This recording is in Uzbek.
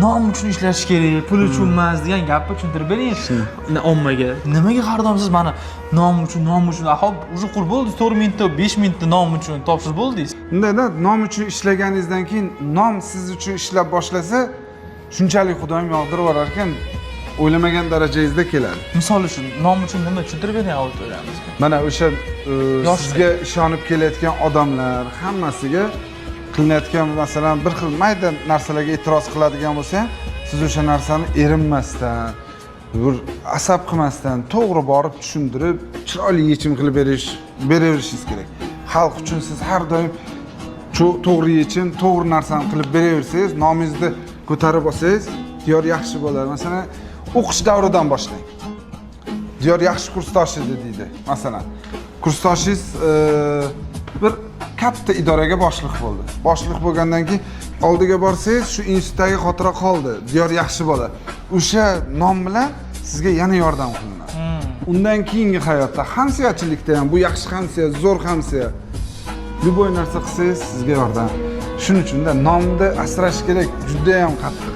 nom uchun ishlash kerak, pul uchun emas degan gapni tushuntirib bering ommaga. Nimaga xaridorsiz mana nom uchun, hop, уже qur bo'ldi 4 mingta, 5 mingta nom uchun topshirib bo'ldingiz. Undayda nom uchun ishlaganingizdan keyin nom siz uchun ishlab boshlasa, shunchalik Xudoyim yog'dirib yuborar ekan, o'ylamagan darajangizda keladi. Misol uchun nom uchun nima tushuntirib bering auditoriyaimizga. Mana o'sha sizga ishonib kelayotgan odamlar hammasiga qilinayotgan masalan bir xil mayda narsalarga e'tiroz qiladigan bo'lsa ham, siz o'sha narsani erinmasdan, bir asab qilmasdan, to'g'ri borib tushuntirib, chiroyli yechim qilib beraverishingiz kerak. Xalq uchun siz har doim to'g'ri yechim, to'g'ri narsani qilib beraversangiz, nomingizni ko'tarib olsangiz, diyor yaxshi bo'ladi. Masalan, o'qish davridan boshlang. Diyor yaxshi kursdosh edi deydi. Masalan, kursdoshingiz bir katta idoraga boshliq bo'ldi. Boshliq bo'lgandan keyin oldiga borsangiz, shu institutdagi xotira qoldi. Diyor yaxshi bola. O'sha nom bilan sizga yana yordam qilinadi. Undan keyingi hayotda hamsiyachilikda ham bu yaxshi hamsiya, zo'r hamsiya, любой narsa qilsangiz sizga yordam. Shuning uchun-da nomni asrash kerak, juda ham qattiq.